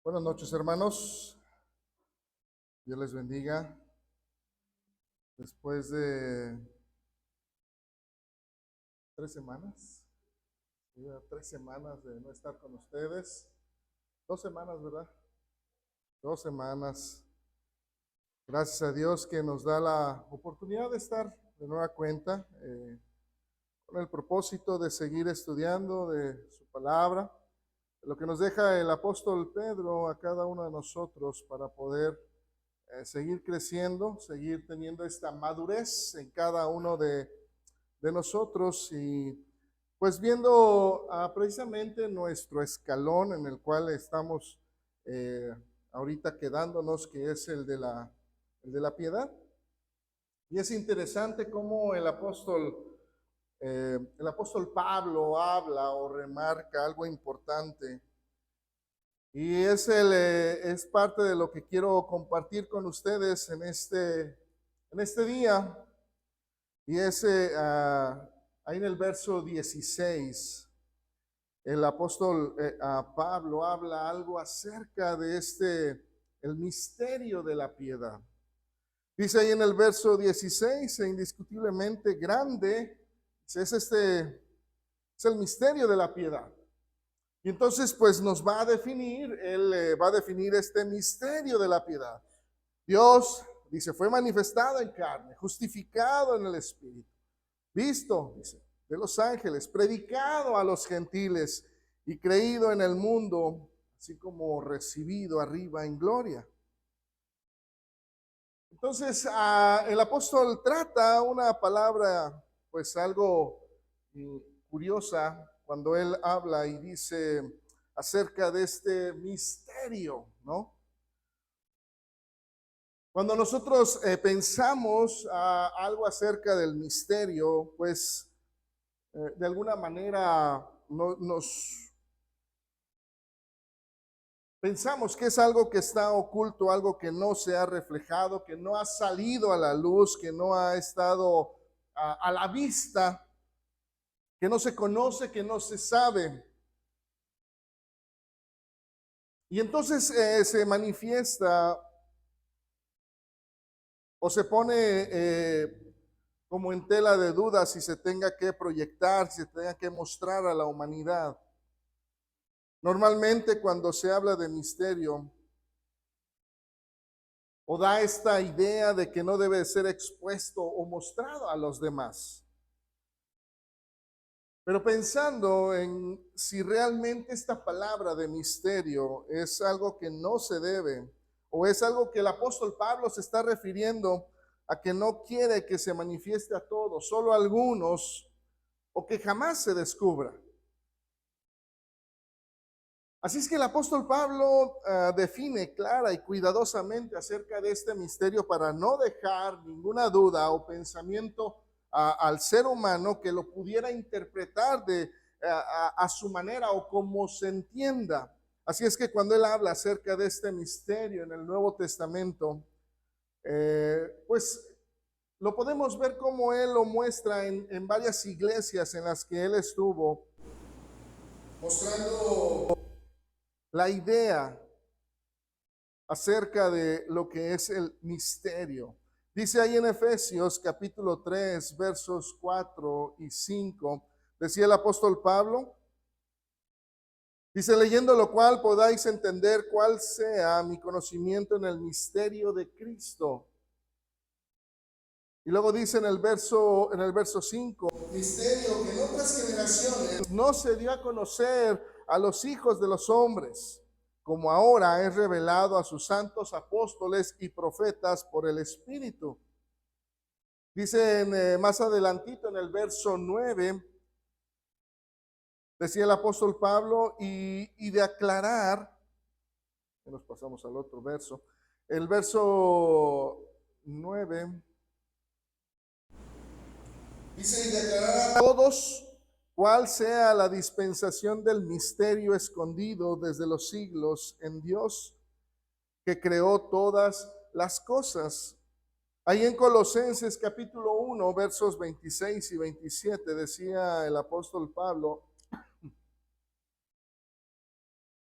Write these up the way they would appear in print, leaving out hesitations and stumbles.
Buenas noches, hermanos. Dios les bendiga. Después de 3 semanas, ya 3 semanas de no estar con ustedes. 2 semanas, ¿verdad? 2 semanas. Gracias a Dios que nos da la oportunidad de estar de nueva cuenta con el propósito de seguir estudiando de su palabra, lo que nos deja el apóstol Pedro a cada uno de nosotros para poder seguir creciendo, seguir teniendo esta madurez en cada uno de nosotros y pues viendo precisamente nuestro escalón en el cual estamos ahorita quedándonos, que es el de la piedad. Y es interesante cómo el apóstol Pablo habla o remarca algo importante. Y es parte de lo que quiero compartir con ustedes en este día. Y es ahí en el verso 16, el apóstol Pablo habla algo acerca de el misterio de la piedad. Dice ahí en el verso 16, indiscutiblemente grande, es el misterio de la piedad. Y entonces pues nos va a definir, él va a definir este misterio de la piedad. Dios, dice, fue manifestado en carne, justificado en el Espíritu, visto, dice, de los ángeles, predicado a los gentiles y creído en el mundo, así como recibido arriba en gloria. Entonces, el apóstol trata una palabra, pues algo curiosa, cuando él habla y dice acerca de este misterio, ¿no? Cuando nosotros pensamos algo acerca del misterio, pues de alguna manera nos pensamos que es algo que está oculto, algo que no se ha reflejado, que no ha salido a la luz, que no ha estado a la vista, que no se conoce, que no se sabe. Y entonces se manifiesta o se pone como en tela de duda si se tenga que proyectar, si se tenga que mostrar a la humanidad. Normalmente cuando se habla de misterio, o da esta idea de que no debe ser expuesto o mostrado a los demás. Pero pensando en si realmente esta palabra de misterio es algo que no se debe, o es algo que el apóstol Pablo se está refiriendo a que no quiere que se manifieste a todos, solo a algunos, o que jamás se descubra. Así es que el apóstol Pablo define clara y cuidadosamente acerca de este misterio para no dejar ninguna duda o pensamiento al ser humano que lo pudiera interpretar a su manera o como se entienda. Así es que cuando él habla acerca de este misterio en el Nuevo Testamento, pues lo podemos ver como él lo muestra en varias iglesias en las que él estuvo, mostrando la idea acerca de lo que es el misterio. Dice ahí en Efesios capítulo 3, versos 4 y 5, decía el apóstol Pablo, dice, leyendo lo cual podáis entender cuál sea mi conocimiento en el misterio de Cristo. Y luego dice en el verso 5, misterio que en otras generaciones no se dio a conocer a los hijos de los hombres, como ahora es revelado a sus santos apóstoles y profetas por el Espíritu. Dice más adelantito en el verso 9, decía el apóstol Pablo, y de aclarar, nos pasamos al otro verso, el verso 9. Dice, y declarar a todos cuál sea la dispensación del misterio escondido desde los siglos en Dios, que creó todas las cosas. Ahí en Colosenses capítulo 1, versos 26 y 27, decía el apóstol Pablo,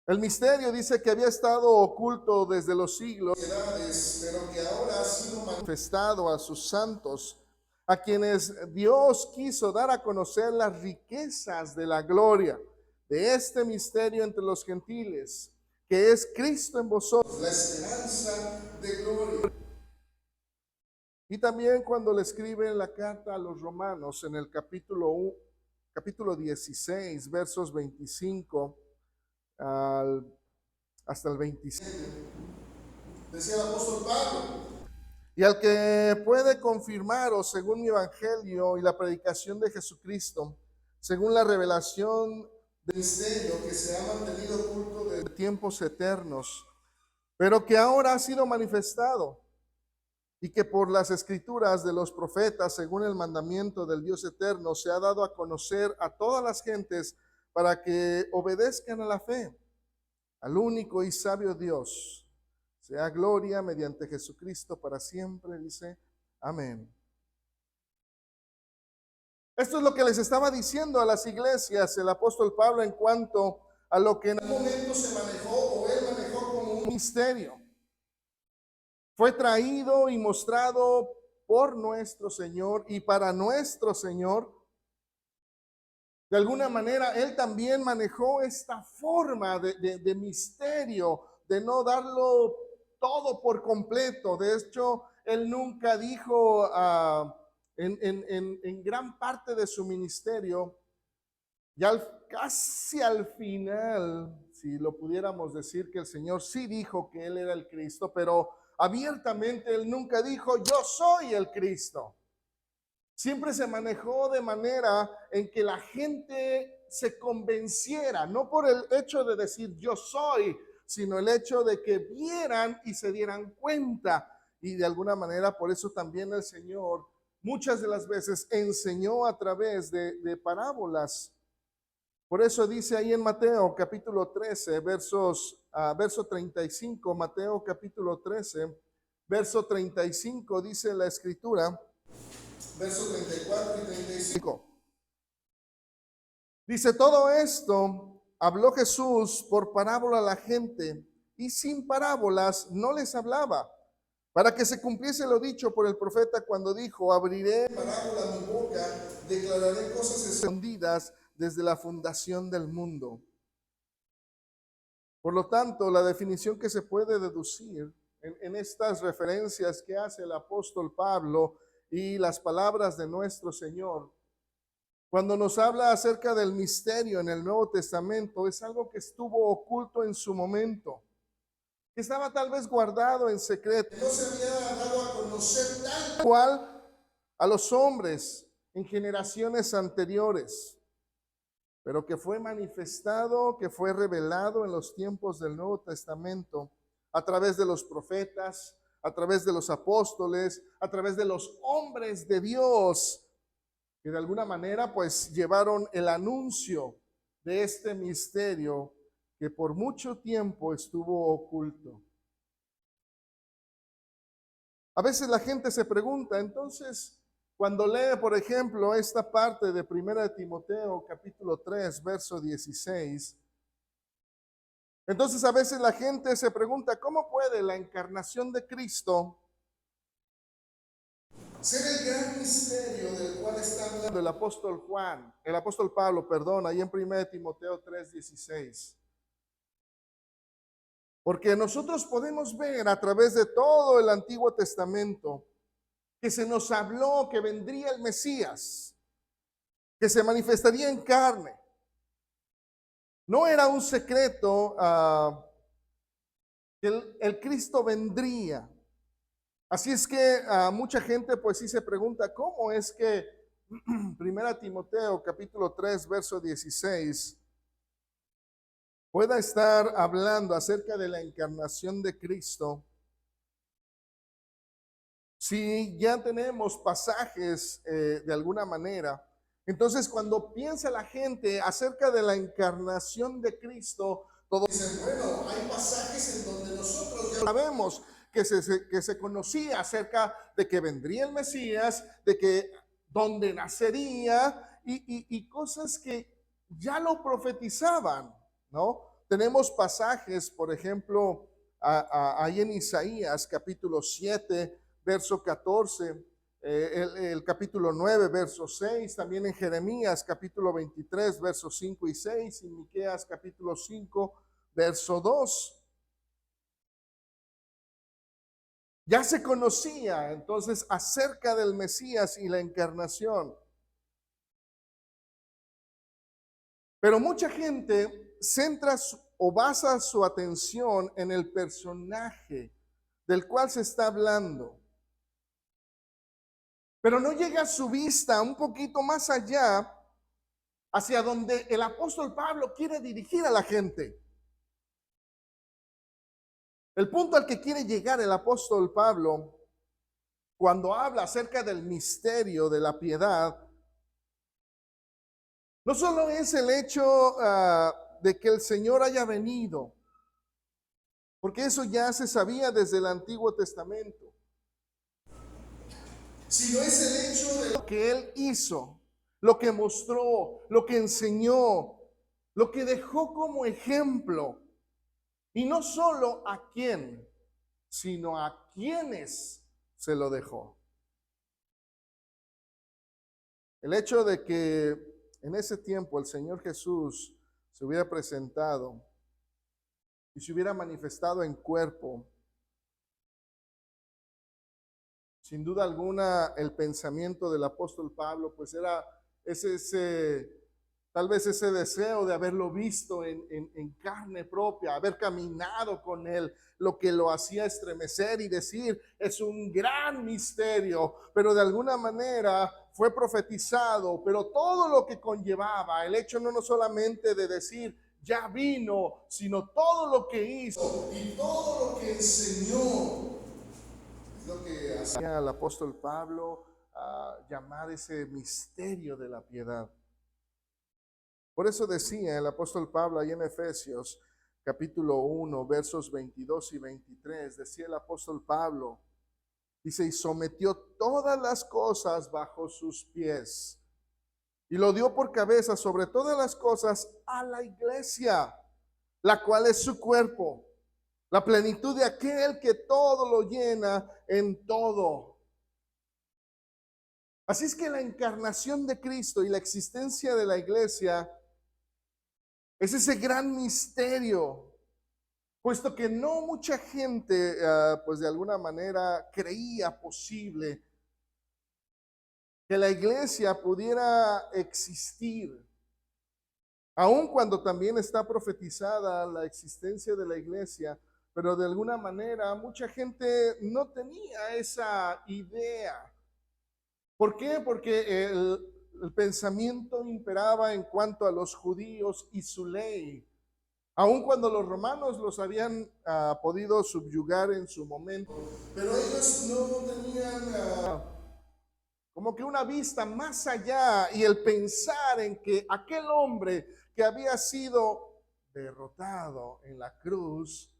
el misterio dice que había estado oculto desde los siglos, pero que ahora ha sido manifestado a sus santos, a quienes Dios quiso dar a conocer las riquezas de la gloria de este misterio entre los gentiles, que es Cristo en vosotros, la esperanza de gloria. Y también cuando le escribe la carta a los romanos en el capítulo 16, versos 25 hasta el 27, decía el apóstol Pablo, y al que puede confirmaros según mi evangelio y la predicación de Jesucristo, según la revelación del misterio que se ha mantenido oculto desde tiempos eternos, pero que ahora ha sido manifestado, y que por las escrituras de los profetas, según el mandamiento del Dios eterno, se ha dado a conocer a todas las gentes para que obedezcan a la fe, al único y sabio Dios. Sea gloria mediante Jesucristo para siempre, dice, amén. Esto es lo que les estaba diciendo a las iglesias el apóstol Pablo en cuanto a lo que en un momento se manejó o él manejó como un misterio. Fue traído y mostrado por nuestro Señor y para nuestro Señor. De alguna manera, Él también manejó esta forma de misterio, de no darlo todo por completo. De hecho, Él nunca dijo en gran parte de su ministerio, ya casi al final, si lo pudiéramos decir, que el Señor sí dijo que Él era el Cristo, pero abiertamente Él nunca dijo, yo soy el Cristo. Siempre se manejó de manera en que la gente se convenciera, no por el hecho de decir yo soy, sino el hecho de que vieran y se dieran cuenta. Y de alguna manera, por eso también el Señor muchas de las veces enseñó a través de parábolas. Por eso dice ahí en Mateo capítulo 13, verso 35, Mateo capítulo 13, verso 35, dice la escritura, verso 34 y 35. Dice, todo esto habló Jesús por parábola a la gente, y sin parábolas no les hablaba, para que se cumpliese lo dicho por el profeta cuando dijo, abriré parábola mi boca, declararé cosas escondidas desde la fundación del mundo. Por lo tanto, la definición que se puede deducir en estas referencias que hace el apóstol Pablo y las palabras de nuestro Señor, cuando nos habla acerca del misterio en el Nuevo Testamento, es algo que estuvo oculto en su momento, que estaba tal vez guardado en secreto, no se había dado a conocer tal cual a los hombres en generaciones anteriores, pero que fue manifestado, que fue revelado en los tiempos del Nuevo Testamento a través de los profetas, a través de los apóstoles, a través de los hombres de Dios, que de alguna manera pues llevaron el anuncio de este misterio que por mucho tiempo estuvo oculto. A veces la gente se pregunta, entonces, cuando lee, por ejemplo, esta parte de 1 Timoteo, capítulo 3, verso 16, entonces a veces la gente se pregunta, ¿cómo puede la encarnación de Cristo ser el gran misterio del cual está hablando el apóstol Pablo, perdón, ahí en 1 Timoteo 3, 16? Porque nosotros podemos ver a través de todo el Antiguo Testamento que se nos habló que vendría el Mesías, que se manifestaría en carne. No era un secreto que el Cristo vendría. Así es que mucha gente pues sí se pregunta, ¿cómo es que 1 Timoteo capítulo 3, verso 16 pueda estar hablando acerca de la encarnación de Cristo, si ya tenemos pasajes de alguna manera, entonces cuando piensa la gente acerca de la encarnación de Cristo, todos dicen, bueno, hay pasajes en donde nosotros ya sabemos que se conocía acerca de que vendría el Mesías, de que dónde nacería y cosas que ya lo profetizaban, ¿no? Tenemos pasajes, por ejemplo, ahí en Isaías capítulo 7, verso 14, el capítulo 9, verso 6, también en Jeremías capítulo 23, versos 5 y 6, y Miqueas capítulo 5, verso 2. Ya se conocía entonces acerca del Mesías y la encarnación. Pero mucha gente centra o basa su atención en el personaje del cual se está hablando. Pero no llega su vista un poquito más allá, hacia donde el apóstol Pablo quiere dirigir a la gente. El punto al que quiere llegar el apóstol Pablo, cuando habla acerca del misterio de la piedad, no solo es el hecho de que el Señor haya venido, porque eso ya se sabía desde el Antiguo Testamento, sino es el hecho de lo que Él hizo, lo que mostró, lo que enseñó, lo que dejó como ejemplo. Y no solo a quién, sino a quienes se lo dejó. El hecho de que en ese tiempo el Señor Jesús se hubiera presentado y se hubiera manifestado en cuerpo, sin duda alguna el pensamiento del apóstol Pablo pues era tal vez ese deseo de haberlo visto en carne propia, haber caminado con él, lo que lo hacía estremecer y decir, es un gran misterio, pero de alguna manera fue profetizado, pero todo lo que conllevaba, el hecho no solamente de decir, ya vino, sino todo lo que hizo y todo lo que enseñó, es lo que hacía el apóstol Pablo llamar ese misterio de la piedad. Por eso decía el apóstol Pablo ahí en Efesios capítulo 1, versos 22 y 23, decía el apóstol Pablo, dice, y sometió todas las cosas bajo sus pies, y lo dio por cabeza sobre todas las cosas a la iglesia, la cual es su cuerpo, la plenitud de aquel que todo lo llena en todo. Así es que la encarnación de Cristo y la existencia de la iglesia es ese gran misterio, puesto que no mucha gente, pues de alguna manera creía posible que la iglesia pudiera existir, aun cuando también está profetizada la existencia de la iglesia, pero de alguna manera mucha gente no tenía esa idea. ¿Por qué? Porque el pensamiento imperaba en cuanto a los judíos y su ley. Aun cuando los romanos los habían podido subyugar en su momento, pero ellos no tenían como que una vista más allá y el pensar en que aquel hombre que había sido derrotado en la cruz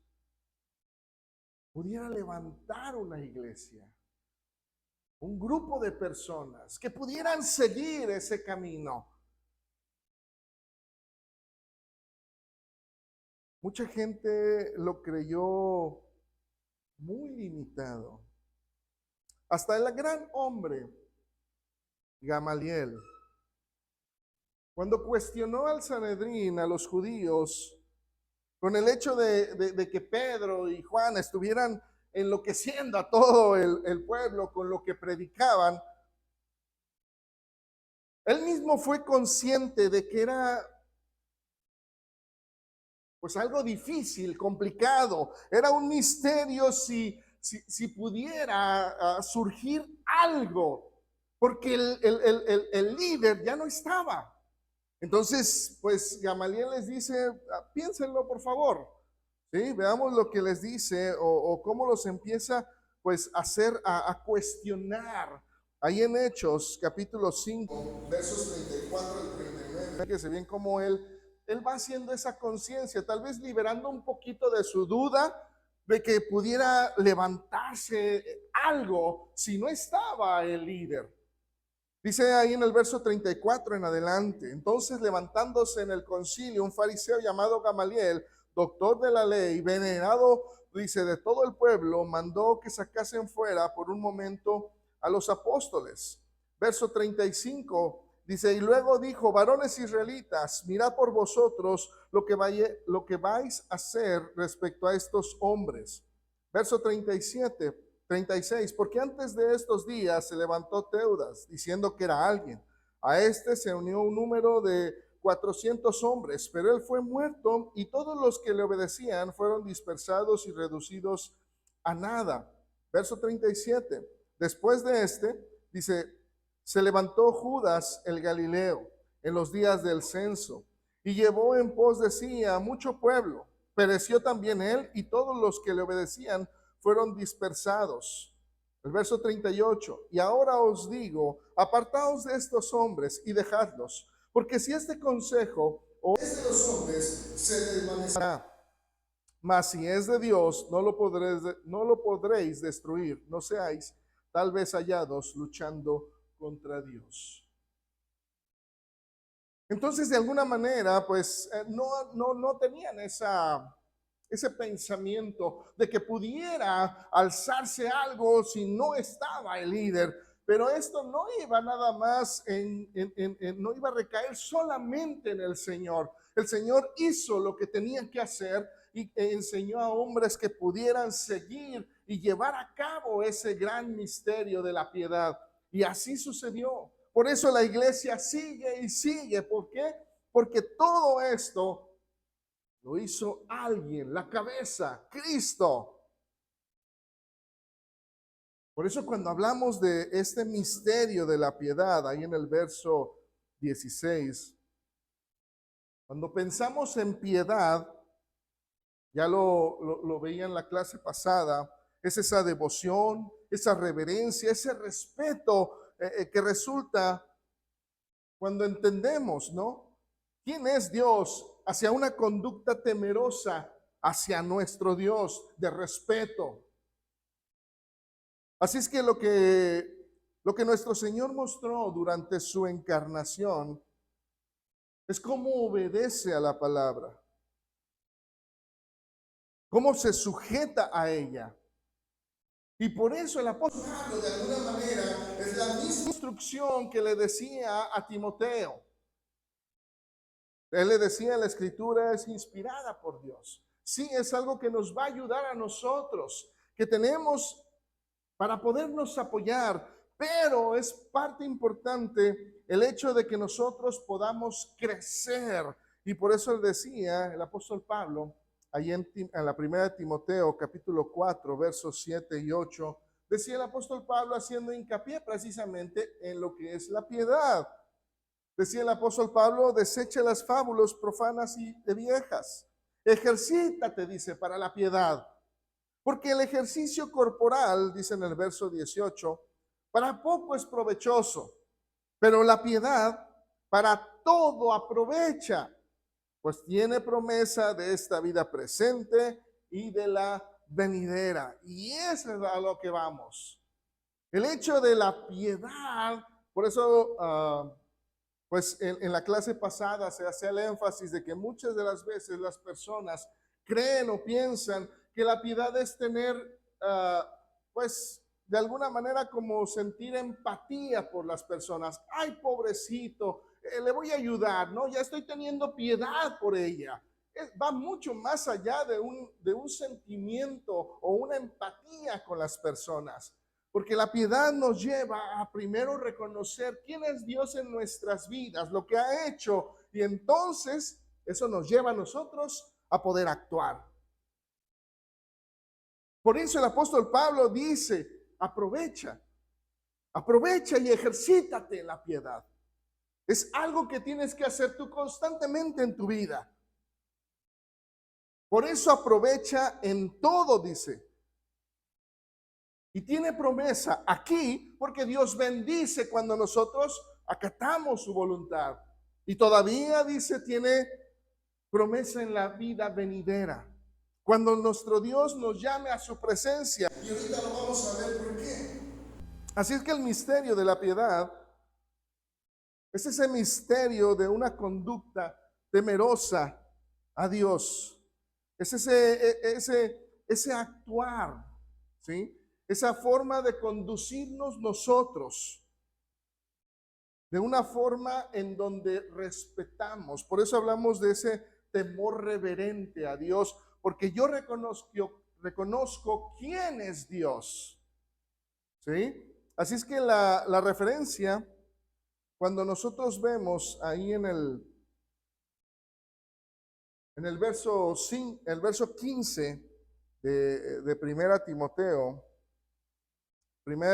pudiera levantar una iglesia, un grupo de personas que pudieran seguir ese camino. Mucha gente lo creyó muy limitado. Hasta el gran hombre Gamaliel, cuando cuestionó al Sanedrín, a los judíos, con el hecho de que Pedro y Juan estuvieran enloqueciendo a todo el pueblo con lo que predicaban, él mismo fue consciente de que era pues algo difícil, complicado, era un misterio si pudiera surgir algo, porque el líder ya no estaba. Entonces, pues Gamaliel les dice, piénsenlo por favor, ¿sí? Veamos lo que les dice o cómo los empieza pues hacer, a cuestionar. Ahí en Hechos, capítulo 5, versos 34 al 39, que se ven cómo él va haciendo esa conciencia, tal vez liberando un poquito de su duda de que pudiera levantarse algo si no estaba el líder. Dice ahí en el verso 34 en adelante: entonces levantándose en el concilio un fariseo llamado Gamaliel, doctor de la ley, venerado, dice, de todo el pueblo, mandó que sacasen fuera por un momento a los apóstoles. Verso 35 dice, y luego dijo, varones israelitas, mirad por vosotros lo que vais a hacer respecto a estos hombres. Verso 36, porque antes de estos días se levantó Teudas, diciendo que era alguien. A este se unió un número de 400 hombres, pero él fue muerto y todos los que le obedecían fueron dispersados y reducidos a nada. Verso 37, después de este, dice, se levantó Judas el Galileo en los días del censo y llevó en pos de sí a mucho pueblo. Pereció también él y todos los que le obedecían fueron dispersados. El verso 38, y ahora os digo, apartaos de estos hombres y dejadlos, porque si este consejo o es de los hombres, se desvanecerá. Mas si es de Dios, no lo podréis destruir. No seáis tal vez hallados luchando contra Dios. Entonces, de alguna manera, pues no tenían ese pensamiento de que pudiera alzarse algo si no estaba el líder. Pero esto no iba nada más no iba a recaer solamente en el Señor. El Señor hizo lo que tenía que hacer y enseñó a hombres que pudieran seguir y llevar a cabo ese gran misterio de la piedad. Y así sucedió. Por eso la iglesia sigue y sigue. ¿Por qué? Porque todo esto lo hizo alguien, la cabeza, Cristo. Por eso cuando hablamos de este misterio de la piedad, ahí en el verso 16, cuando pensamos en piedad, ya lo veía en la clase pasada, es esa devoción, esa reverencia, ese respeto que resulta cuando entendemos, ¿no? ¿Quién es Dios? Hacia una conducta temerosa hacia nuestro Dios, de respeto. Así es que lo que nuestro Señor mostró durante su encarnación es cómo obedece a la palabra, cómo se sujeta a ella. Y por eso el apóstol Pablo, de alguna manera, es la misma instrucción que le decía a Timoteo. Él le decía, la escritura es inspirada por Dios. Sí, es algo que nos va a ayudar a nosotros, que tenemos para podernos apoyar, pero es parte importante el hecho de que nosotros podamos crecer. Y por eso él decía, el apóstol Pablo, ahí en la primera de Timoteo, capítulo 4, versos 7 y 8, decía el apóstol Pablo haciendo hincapié precisamente en lo que es la piedad. Decía el apóstol Pablo, desecha las fábulas profanas y de viejas. Ejercítate, dice, para la piedad. Porque el ejercicio corporal, dice en el verso 18, para poco es provechoso, pero la piedad para todo aprovecha, pues tiene promesa de esta vida presente y de la venidera. Y eso es a lo que vamos. El hecho de la piedad, por eso pues en la clase pasada se hace el énfasis de que muchas de las veces las personas creen o piensan que la piedad es tener, pues de alguna manera como sentir empatía por las personas. Ay, pobrecito, le voy a ayudar, ¿no? Ya estoy teniendo piedad por ella. Va mucho más allá de un sentimiento o una empatía con las personas. Porque la piedad nos lleva a primero reconocer quién es Dios en nuestras vidas, lo que ha hecho, y entonces eso nos lleva a nosotros a poder actuar. Por eso el apóstol Pablo dice, aprovecha y ejercítate en la piedad. Es algo que tienes que hacer tú constantemente en tu vida. Por eso aprovecha en todo, dice. Y tiene promesa aquí porque Dios bendice cuando nosotros acatamos su voluntad. Y todavía dice, tiene promesa en la vida venidera. Cuando nuestro Dios nos llame a su presencia. Y ahorita lo vamos a ver por qué. Así es que el misterio de la piedad es ese misterio de una conducta temerosa a Dios. Es ese actuar, ¿sí? Esa forma de conducirnos nosotros de una forma en donde respetamos. Por eso hablamos de ese temor reverente a Dios, porque yo reconozco quién es Dios. ¿Sí? Así es que la referencia, cuando nosotros vemos ahí en el verso 15 de Primera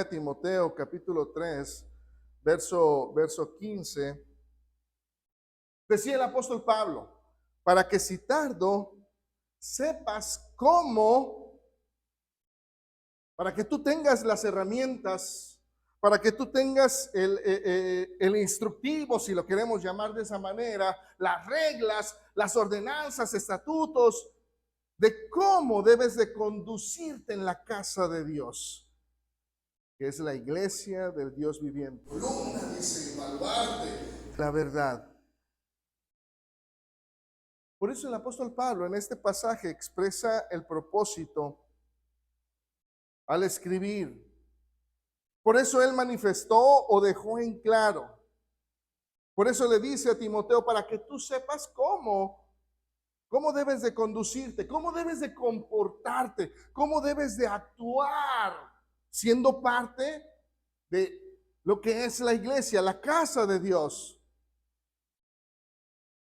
Timoteo capítulo 3, verso 15, decía el apóstol Pablo, para que si tardo sepas cómo, para que tú tengas las herramientas, para que tú tengas el instructivo, si lo queremos llamar de esa manera, las reglas, las ordenanzas, estatutos, de cómo debes de conducirte en la casa de Dios, que es la iglesia del Dios viviente. Columna, dice, baluarte, la verdad. Por eso el apóstol Pablo en este pasaje expresa el propósito al escribir. Por eso él manifestó o dejó en claro. Por eso le dice a Timoteo, para que tú sepas cómo debes de conducirte, cómo debes de comportarte, cómo debes de actuar, siendo parte de lo que es la iglesia, la casa de Dios.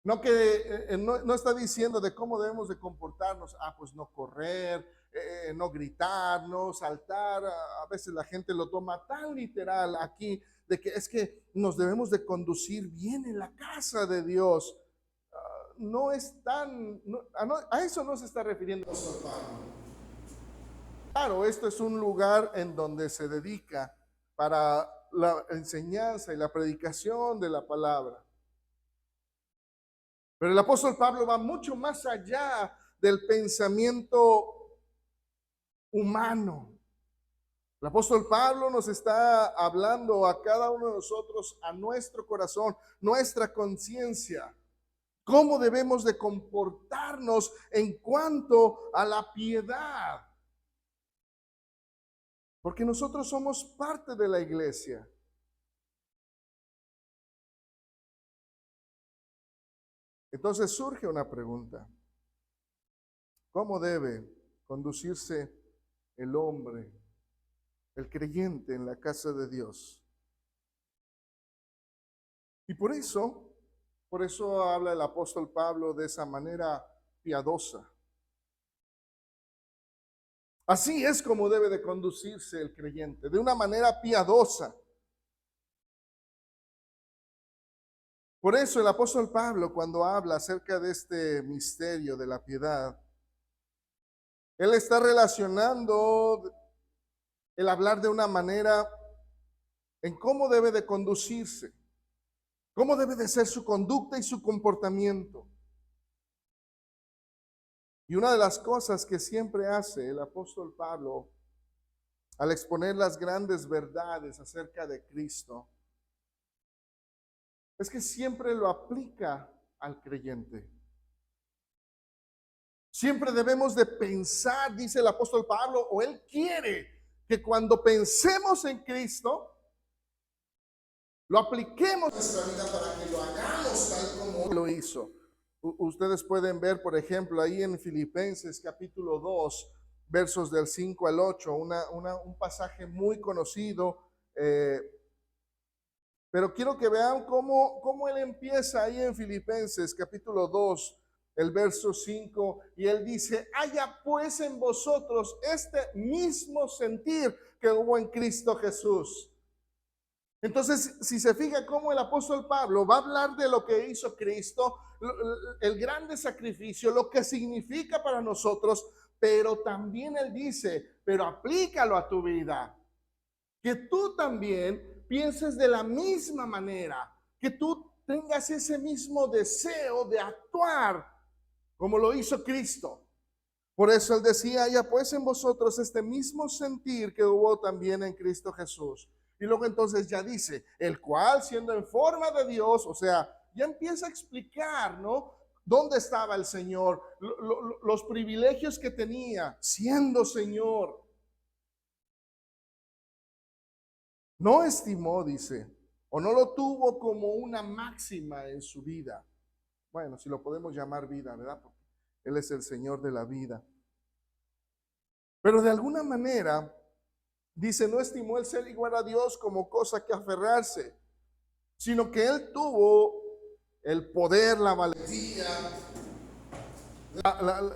No que no está diciendo de cómo debemos de comportarnos, pues no correr, no gritar, no saltar. A veces la gente lo toma tan literal aquí, de que es que nos debemos de conducir bien en la casa de Dios. No es tan, a eso no se está refiriendo. Claro, esto es un lugar en donde se dedica para la enseñanza y la predicación de la palabra. Pero el apóstol Pablo va mucho más allá del pensamiento humano. El apóstol Pablo nos está hablando a cada uno de nosotros, a nuestro corazón, nuestra conciencia. ¿Cómo debemos de comportarnos en cuanto a la piedad? Porque nosotros somos parte de la iglesia. Entonces surge una pregunta. ¿Cómo debe conducirse el hombre, el creyente en la casa de Dios? Y por eso habla el apóstol Pablo de esa manera piadosa. Así es como debe de conducirse el creyente, de una manera piadosa. Por eso el apóstol Pablo, cuando habla acerca de este misterio de la piedad, él está relacionando el hablar de una manera en cómo debe de conducirse, cómo debe de ser su conducta y su comportamiento. Y una de las cosas que siempre hace el apóstol Pablo al exponer las grandes verdades acerca de Cristo es que siempre lo aplica al creyente. Siempre debemos de pensar, dice el apóstol Pablo, o él quiere que cuando pensemos en Cristo, lo apliquemos en nuestra vida para que lo hagamos tal como lo hizo. Ustedes pueden ver, por ejemplo, ahí en Filipenses capítulo 2, versos del 5 al 8, un pasaje muy conocido, pero quiero que vean cómo él empieza ahí en Filipenses capítulo 2, el verso 5, y él dice, haya pues en vosotros este mismo sentir que hubo en Cristo Jesús. Entonces, si se fija cómo el apóstol Pablo va a hablar de lo que hizo Cristo, el grande sacrificio, lo que significa para nosotros, pero también él dice, pero aplícalo a tu vida. Que tú también pienses de la misma manera, que tú tengas ese mismo deseo de actuar como lo hizo Cristo. Por eso él decía, haya pues en vosotros este mismo sentir que hubo también en Cristo Jesús. Y luego entonces ya dice, el cual siendo en forma de Dios, o sea, ya empieza a explicar, ¿no? ¿Dónde estaba el Señor? Los privilegios que tenía siendo Señor. No estimó, dice, o no lo tuvo como una máxima en su vida. Bueno, si lo podemos llamar vida, ¿verdad? Porque Él es el Señor de la vida. Pero de alguna manera, dice, no estimó el ser igual a Dios como cosa que aferrarse, sino que Él tuvo el poder, la valentía,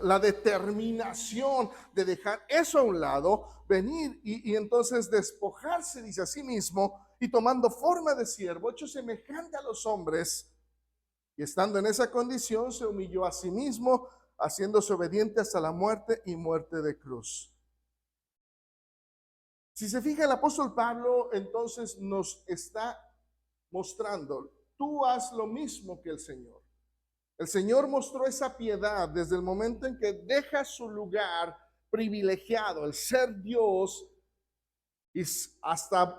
la determinación de dejar eso a un lado, venir y entonces despojarse, dice, a sí mismo, y tomando forma de siervo, hecho semejante a los hombres, y estando en esa condición, se humilló a sí mismo, haciéndose obediente hasta la muerte y muerte de cruz. Si se fija, el apóstol Pablo entonces nos está mostrando, tú haz lo mismo que el Señor. El Señor mostró esa piedad desde el momento en que deja su lugar privilegiado, el ser Dios, y hasta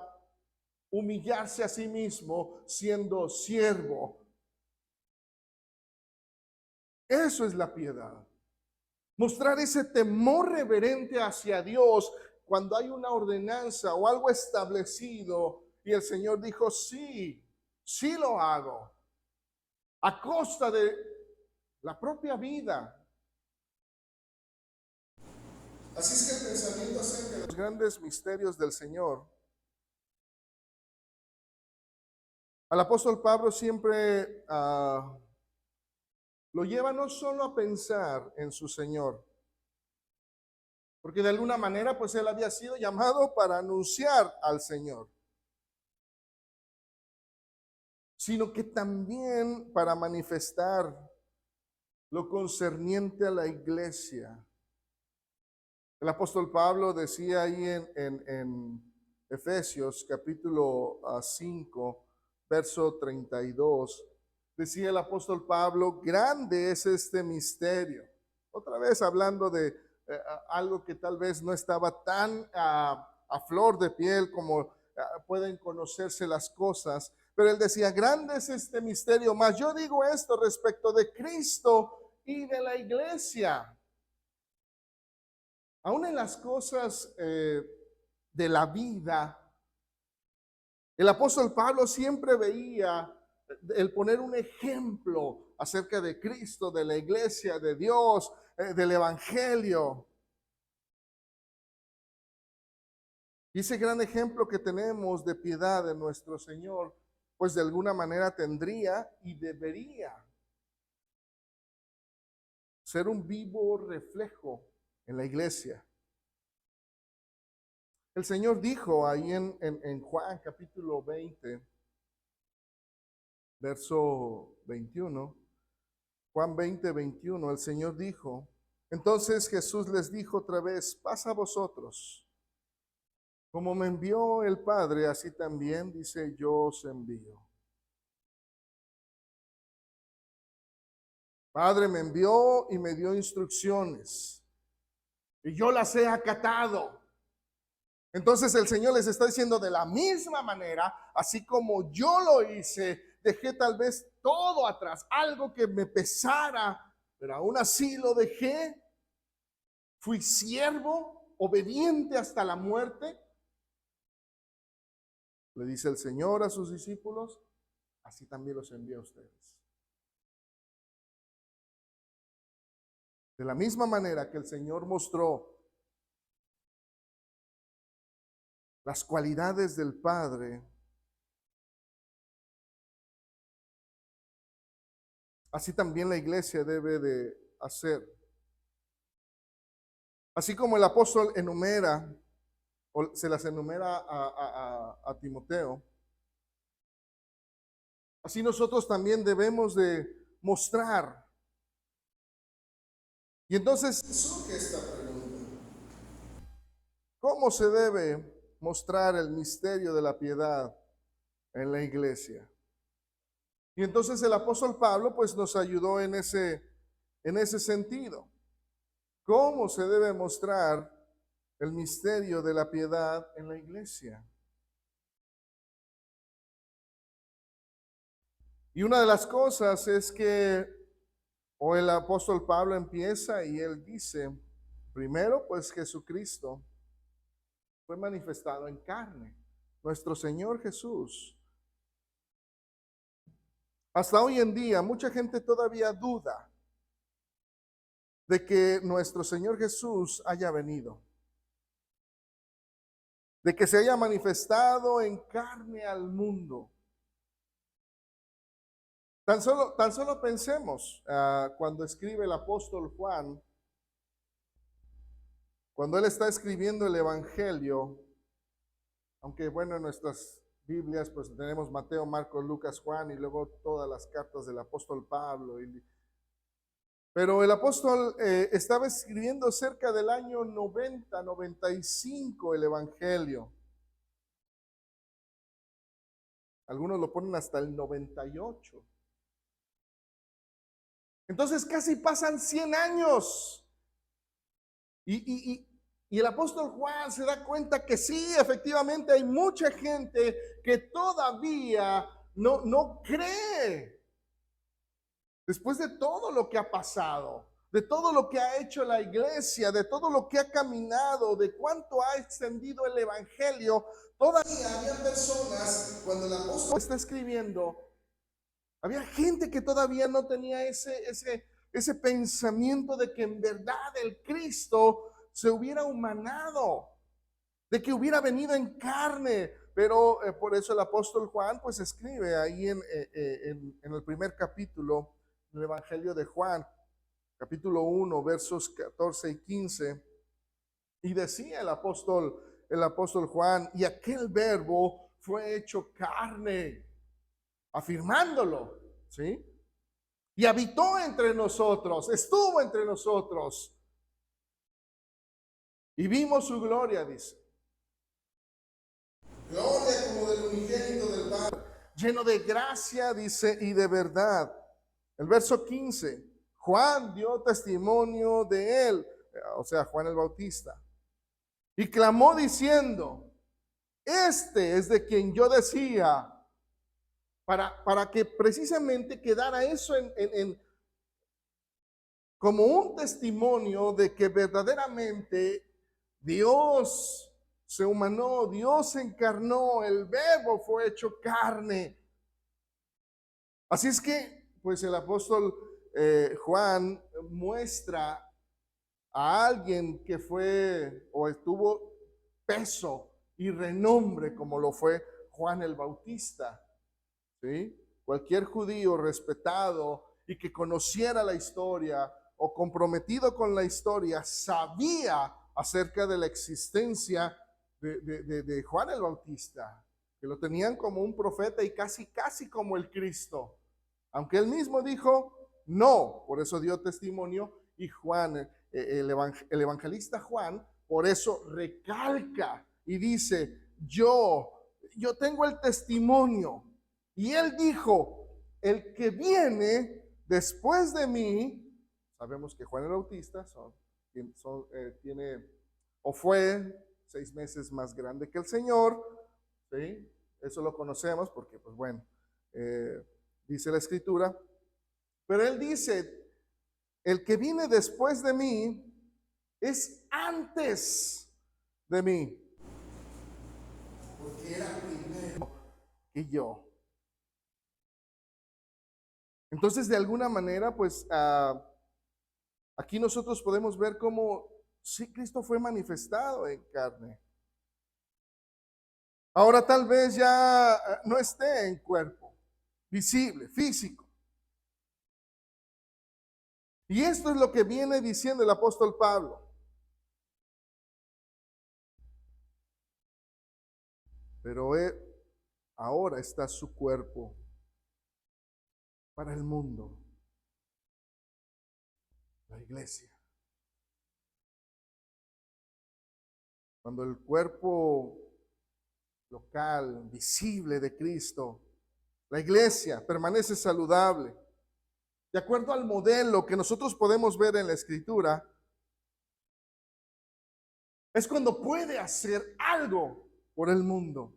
humillarse a sí mismo siendo siervo. Eso es la piedad. Mostrar ese temor reverente hacia Dios cuando hay una ordenanza o algo establecido y el Señor dijo, sí, sí lo hago, a costa de la propia vida. Así es que el pensamiento acerca de los grandes misterios del Señor, al apóstol Pablo siempre lo lleva no solo a pensar en su Señor, porque de alguna manera pues él había sido llamado para anunciar al Señor, sino que también para manifestar lo concerniente a la iglesia. El apóstol Pablo decía ahí en Efesios capítulo 5, verso 32, decía el apóstol Pablo, grande es este misterio. Otra vez hablando de algo que tal vez no estaba tan a flor de piel como pueden conocerse las cosas, pero él decía, grande es este misterio, mas yo digo esto respecto de Cristo y de la iglesia. Aún en las cosas de la vida, el apóstol Pablo siempre veía el poner un ejemplo acerca de Cristo, de la iglesia, de Dios, del evangelio. Y ese gran ejemplo que tenemos de piedad de nuestro Señor, pues de alguna manera tendría y debería ser un vivo reflejo en la iglesia. El Señor dijo ahí en Juan capítulo 20, verso 21, Juan 20, 21, el Señor dijo, entonces Jesús les dijo otra vez, pasa a vosotros, como me envió el Padre, así también dice, yo os envío. Padre me envió y me dio instrucciones, y yo las he acatado. Entonces el Señor les está diciendo de la misma manera, así como yo lo hice, dejé tal vez todo atrás, algo que me pesara, pero aún así lo dejé. Fui siervo, obediente hasta la muerte. Le dice el Señor a sus discípulos, así también los envía a ustedes. De la misma manera que el Señor mostró las cualidades del Padre, así también la iglesia debe de hacer. Así como el apóstol enumera, o se las enumera a Timoteo, así nosotros también debemos de mostrar. Y entonces surge esta pregunta. ¿Cómo se debe mostrar el misterio de la piedad en la iglesia? Y entonces el apóstol Pablo pues nos ayudó en ese sentido. ¿Cómo se debe mostrar el misterio de la piedad en la iglesia? Y una de las cosas es que, o el apóstol Pablo empieza y él dice, primero pues Jesucristo fue manifestado en carne, nuestro Señor Jesús. Hasta hoy en día mucha gente todavía duda de que nuestro Señor Jesús haya venido, de que se haya manifestado en carne al mundo. Tan solo pensemos cuando escribe el apóstol Juan, cuando él está escribiendo el Evangelio, aunque bueno, en nuestras Biblias pues tenemos Mateo, Marcos, Lucas, Juan y luego todas las cartas del apóstol Pablo. Pero el apóstol estaba escribiendo cerca del año 90, 95 el Evangelio. Algunos lo ponen hasta el 98. Entonces casi pasan 100 años. Y el apóstol Juan se da cuenta que sí, efectivamente hay mucha gente que todavía no cree. Después de todo lo que ha pasado, de todo lo que ha hecho la iglesia, de todo lo que ha caminado, de cuánto ha extendido el evangelio, todavía había personas, cuando el apóstol está escribiendo, había gente que todavía no tenía ese pensamiento de que en verdad el Cristo se hubiera humanado, de que hubiera venido en carne. Pero por eso el apóstol Juan pues escribe ahí en el primer capítulo del Evangelio de Juan, capítulo 1, versos 14 y 15, y decía el apóstol Juan, y aquel verbo fue hecho carne, afirmándolo, ¿sí? Y habitó entre nosotros, estuvo entre nosotros, y vimos su gloria, dice. Gloria como del unigénito del Padre, lleno de gracia, dice, y de verdad. El verso 15, Juan dio testimonio de él, o sea, Juan el Bautista, y clamó diciendo, este es de quien yo decía, para que precisamente quedara eso como un testimonio de que verdaderamente Dios se humanó, Dios se encarnó, el verbo fue hecho carne. Así es que, pues el apóstol Juan muestra a alguien que fue o tuvo peso y renombre como lo fue Juan el Bautista, ¿sí? Cualquier judío respetado y que conociera la historia o comprometido con la historia sabía acerca de la existencia de Juan el Bautista, que lo tenían como un profeta y casi como el Cristo, aunque él mismo dijo no. Por eso dio testimonio, y Juan, el evangelista Juan, por eso recalca y dice, yo tengo el testimonio. Y él dijo, el que viene después de mí, sabemos que Juan el Bautista tiene o fue 6 meses más grande que el Señor, ¿sí? Eso lo conocemos porque, pues bueno, dice la Escritura. Pero él dice, el que viene después de mí es antes de mí, porque era primero que yo. Entonces, de alguna manera, pues aquí nosotros podemos ver cómo sí, Cristo fue manifestado en carne. Ahora tal vez ya no esté en cuerpo, visible, físico. Y esto es lo que viene diciendo el apóstol Pablo. Pero ahora está su cuerpo para el mundo, la iglesia. Cuando el cuerpo local, visible de Cristo, la iglesia, permanece saludable, de acuerdo al modelo que nosotros podemos ver en la Escritura, es cuando puede hacer algo por el mundo.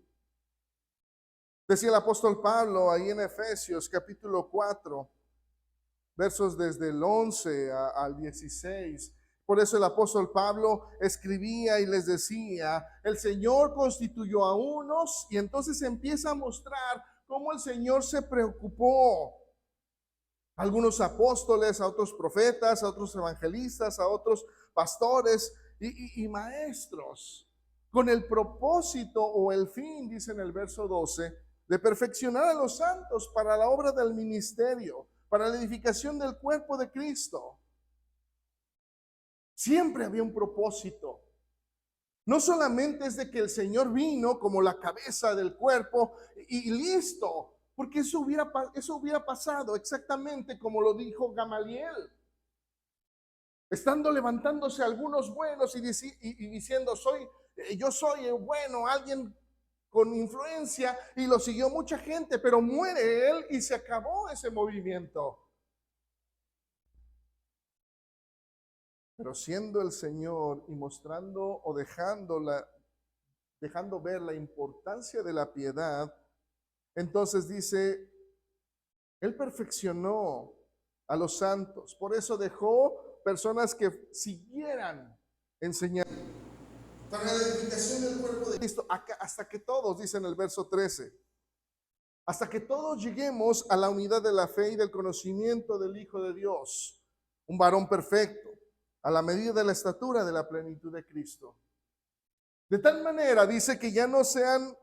Decía el apóstol Pablo ahí en Efesios capítulo 4, versos desde el 11 al 16. Por eso el apóstol Pablo escribía y les decía, el Señor constituyó a unos, y entonces empieza a mostrar cómo el Señor se preocupó. A algunos apóstoles, a otros profetas, a otros evangelistas, a otros pastores y maestros, con el propósito o el fin, dice en el verso 12, de perfeccionar a los santos para la obra del ministerio, para la edificación del cuerpo de Cristo. Siempre había un propósito. No solamente es de que el Señor vino como la cabeza del cuerpo y listo, porque eso hubiera pasado exactamente como lo dijo Gamaliel. Estando levantándose algunos buenos y diciendo, yo soy bueno, alguien con influencia, y lo siguió mucha gente, pero muere él y se acabó ese movimiento. Pero siendo el Señor y mostrando o dejando ver la importancia de la piedad, entonces dice, Él perfeccionó a los santos. Por eso dejó personas que siguieran enseñando para la edificación del cuerpo de Cristo, hasta que todos, dice en el verso 13, hasta que todos lleguemos a la unidad de la fe y del conocimiento del Hijo de Dios, un varón perfecto, a la medida de la estatura de la plenitud de Cristo. De tal manera, dice, que ya no sean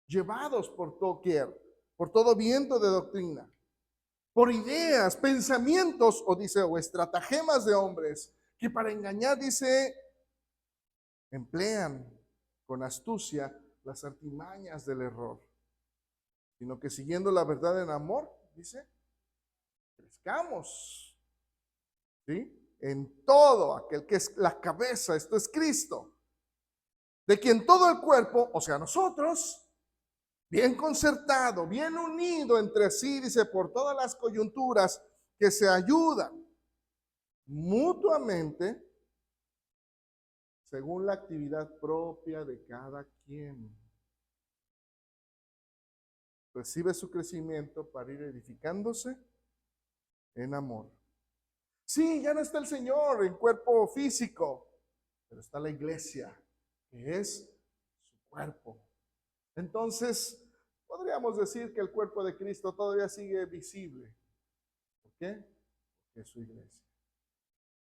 llevados por doquier, por todo viento de doctrina, por ideas, pensamientos, o estratagemas de hombres, que para engañar, dice, emplean con astucia las artimañas del error, sino que siguiendo la verdad en amor, dice, crezcamos, ¿sí? En todo aquel que es la cabeza, esto es Cristo, de quien todo el cuerpo, o sea, nosotros, bien concertado, bien unido entre sí, dice, por todas las coyunturas que se ayudan mutuamente según la actividad propia de cada quien, recibe su crecimiento para ir edificándose en amor. Sí, ya no está el Señor en cuerpo físico, pero está la iglesia, que es su cuerpo. Entonces, podríamos decir que el cuerpo de Cristo todavía sigue visible. ¿Por qué? Porque es su iglesia.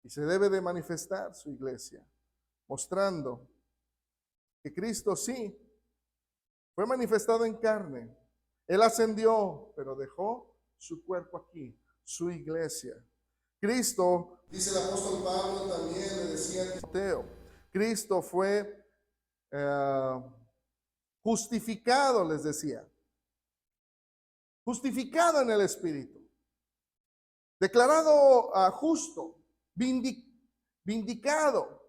Y se debe de manifestar su iglesia, mostrando que Cristo sí fue manifestado en carne. Él ascendió, pero dejó su cuerpo aquí, su iglesia. Cristo, dice el apóstol Pablo, también le decía a Timoteo, Cristo fue justificado, les decía, justificado en el Espíritu, declarado justo, vindicado.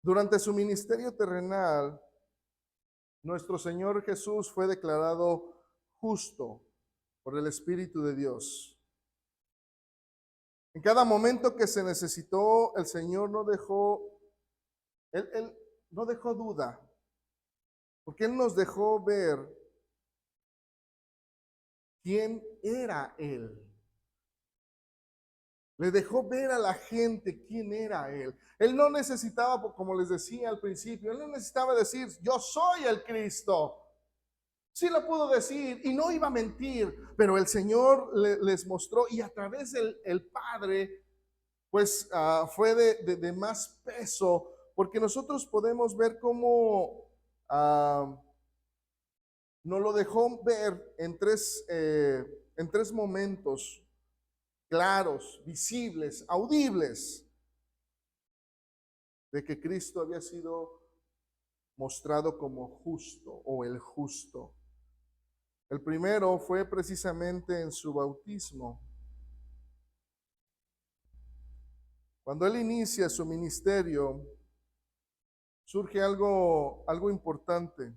Durante su ministerio terrenal, nuestro Señor Jesús fue declarado justo por el Espíritu de Dios. En cada momento que se necesitó, el Señor no dejó, Él no dejó duda, porque Él nos dejó ver quién era Él. Le dejó ver a la gente quién era Él. Él no necesitaba, como les decía al principio, Él no necesitaba decir, yo soy el Cristo. Sí lo pudo decir y no iba a mentir, pero el Señor les mostró, y a través del Padre, pues fue de más peso, porque nosotros podemos ver cómo nos lo dejó ver en tres momentos claros, visibles, audibles, de que Cristo había sido mostrado como justo o el justo. El primero fue precisamente en su bautismo. Cuando él inicia su ministerio, surge algo importante.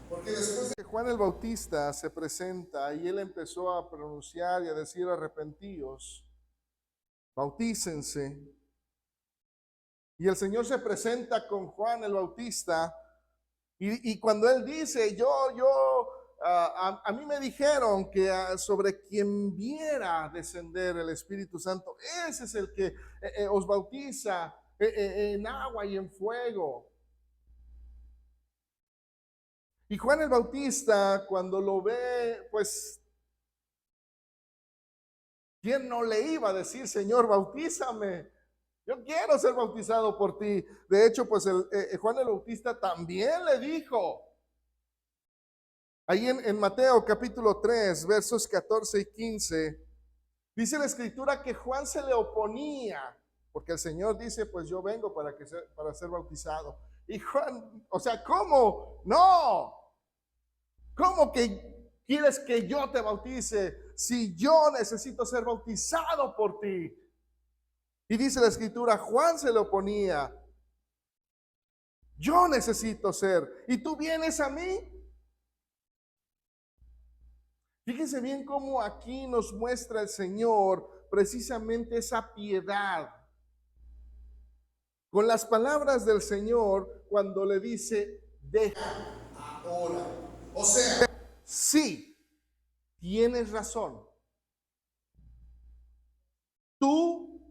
Porque después de que Juan el Bautista se presenta y él empezó a pronunciar y a decir arrepentíos, bautícense, y el Señor se presenta con Juan el Bautista, y cuando él dice, a mí me dijeron que sobre quien viera descender el Espíritu Santo, ese es el que os bautiza en agua y en fuego. Y Juan el Bautista, cuando lo ve, pues, ¿quién no le iba a decir, Señor, bautízame? Yo quiero ser bautizado por ti. De hecho, pues Juan el Bautista también le dijo, ahí en Mateo capítulo 3, versos 14 y 15, dice la escritura que Juan se le oponía, porque el Señor dice, pues yo vengo para ser bautizado. Y Juan, o sea, ¿cómo? No. ¿Cómo que quieres que yo te bautice si yo necesito ser bautizado por ti? Y dice la escritura, Juan se le oponía. Yo necesito ser. ¿Y tú vienes a mí? Fíjense bien cómo aquí nos muestra el Señor precisamente esa piedad. Con las palabras del Señor cuando le dice, deja ahora. O sea, sí, tienes razón. Tú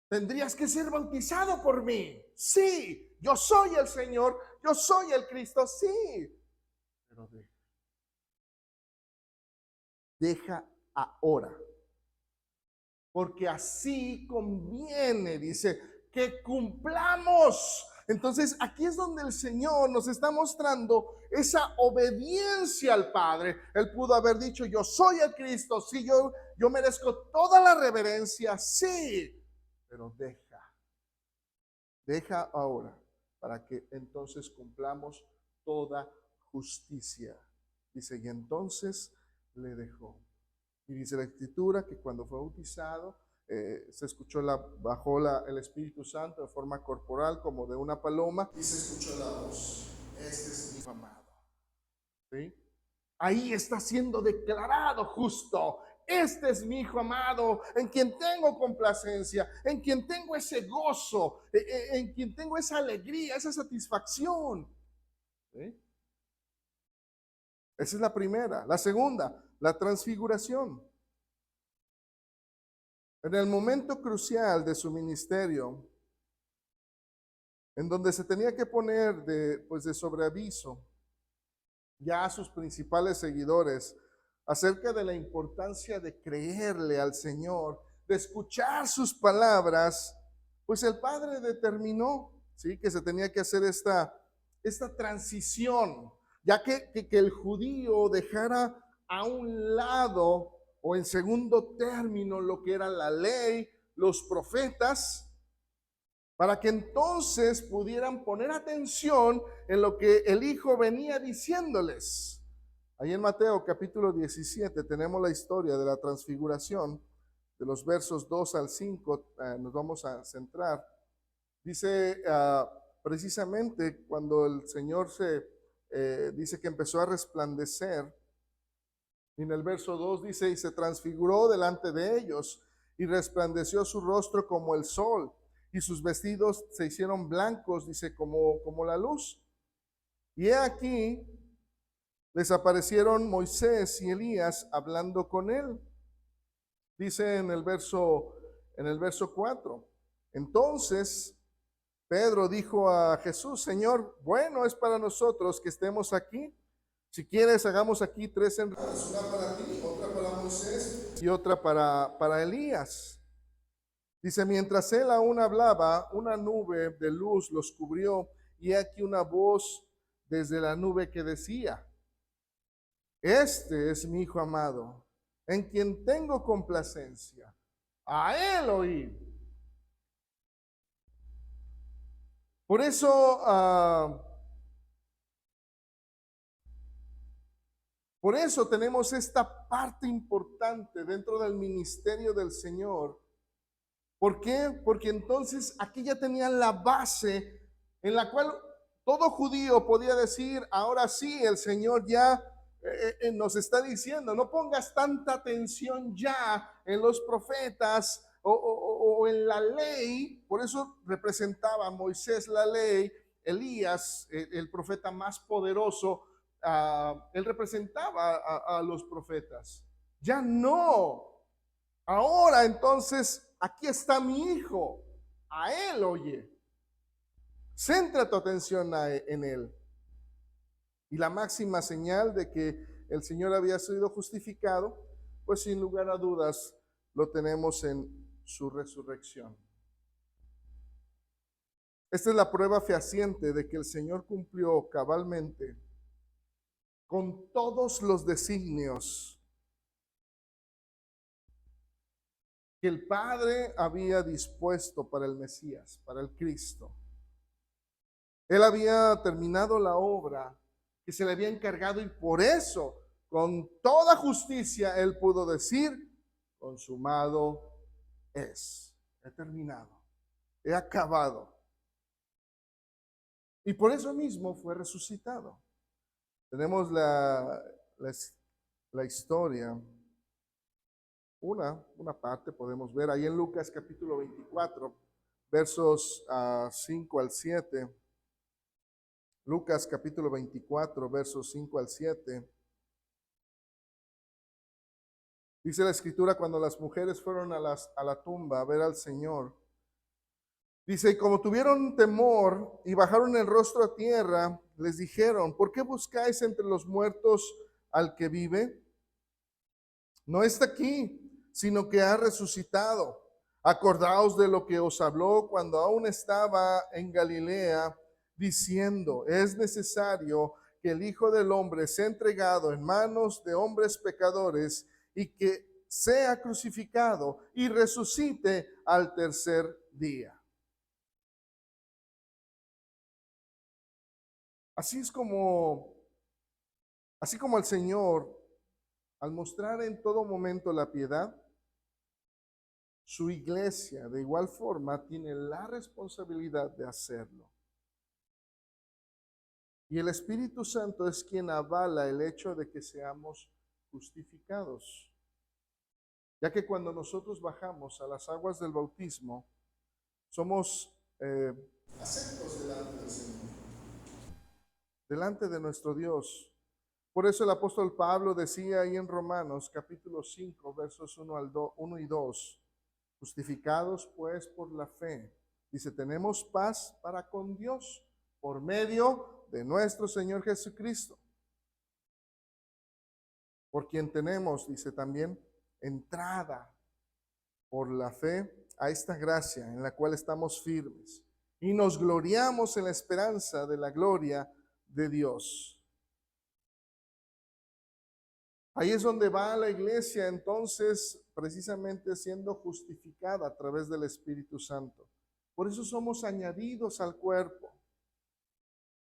tendrías que ser bautizado por mí. Sí, yo soy el Señor, yo soy el Cristo, sí. Pero deja ahora. Porque así conviene, dice, que cumplamos. Entonces aquí es donde el Señor nos está mostrando esa obediencia al Padre. Él pudo haber dicho, yo soy el Cristo, sí, yo merezco toda la reverencia, sí, pero deja ahora para que entonces cumplamos toda justicia. Dice, y entonces le dejó. Y dice la escritura que cuando fue bautizado, se escuchó bajó el Espíritu Santo de forma corporal como de una paloma y se escuchó la voz, este es mi hijo amado. ¿Sí? Ahí está siendo declarado justo. Este es mi hijo amado, en quien tengo complacencia, en quien tengo ese gozo, en quien tengo esa alegría, esa satisfacción. ¿Sí? Esa es la primera. La segunda, la transfiguración. En el momento crucial de su ministerio, en donde se tenía que poner de sobreaviso ya a sus principales seguidores acerca de la importancia de creerle al Señor, de escuchar sus palabras, pues el Padre determinó, ¿sí?, que se tenía que hacer esta transición, ya que el judío dejara a un lado o en segundo término lo que era la ley, los profetas, para que entonces pudieran poner atención en lo que el Hijo venía diciéndoles. Ahí en Mateo capítulo 17 tenemos la historia de la transfiguración, de los versos 2 al 5, nos vamos a centrar. Dice precisamente cuando el Señor dice que empezó a resplandecer, y en el verso 2 dice, y se transfiguró delante de ellos, y resplandeció su rostro como el sol, y sus vestidos se hicieron blancos, dice, como la luz. Y he aquí, les aparecieron Moisés y Elías hablando con él. Dice en el verso 4. Entonces Pedro dijo a Jesús, Señor, bueno es para nosotros que estemos aquí. Si quieres, hagamos aquí 3 enredaderas, una para ti, otra para Moisés y otra para Elías. Dice, mientras él aún hablaba, una nube de luz los cubrió, y aquí una voz desde la nube que decía, este es mi Hijo amado, en quien tengo complacencia, a él oíd. Por eso, tenemos esta parte importante dentro del ministerio del Señor, ¿Por qué? Porque entonces aquí ya tenían la base en la cual todo judío podía decir, ahora sí, el Señor ya nos está diciendo, no pongas tanta atención ya en los profetas o en la ley. Por eso representaba a Moisés la ley, Elías, el profeta más poderoso, él representaba a los profetas. Ya no. Ahora entonces, aquí está mi hijo. A él oye. Centra tu atención en él. Y la máxima señal de que el Señor había sido justificado, pues sin lugar a dudas lo tenemos en su resurrección. Esta es la prueba fehaciente de que el Señor cumplió cabalmente con todos los designios que el Padre había dispuesto para el Mesías, para el Cristo. Él había terminado la obra que se le había encargado y por eso, con toda justicia, él pudo decir, consumado es. He terminado, he acabado. Y por eso mismo fue resucitado. Tenemos la historia, una parte podemos ver ahí en Lucas capítulo 24, versos 5 al 7. Lucas capítulo 24, versos 5 al 7. Dice la escritura, cuando las mujeres fueron a la tumba a ver al Señor, dice, y como tuvieron temor y bajaron el rostro a tierra, les dijeron, ¿por qué buscáis entre los muertos al que vive? No está aquí, sino que ha resucitado. Acordaos de lo que os habló cuando aún estaba en Galilea, diciendo, es necesario que el Hijo del Hombre sea entregado en manos de hombres pecadores y que sea crucificado y resucite al tercer día. Así como el Señor, al mostrar en todo momento la piedad, su iglesia de igual forma tiene la responsabilidad de hacerlo. Y el Espíritu Santo es quien avala el hecho de que seamos justificados. Ya que cuando nosotros bajamos a las aguas del bautismo, somos aceptos delante del Señor, delante de nuestro Dios. Por eso el apóstol Pablo decía ahí en Romanos capítulo 5, versos 1 y 2, justificados pues por la fe. Dice, tenemos paz para con Dios por medio de nuestro Señor Jesucristo, por quien tenemos, dice también, entrada por la fe a esta gracia en la cual estamos firmes y nos gloriamos en la esperanza de la gloria de Dios. Ahí es donde va la iglesia entonces precisamente siendo justificada a través del Espíritu Santo. Por eso somos añadidos al cuerpo.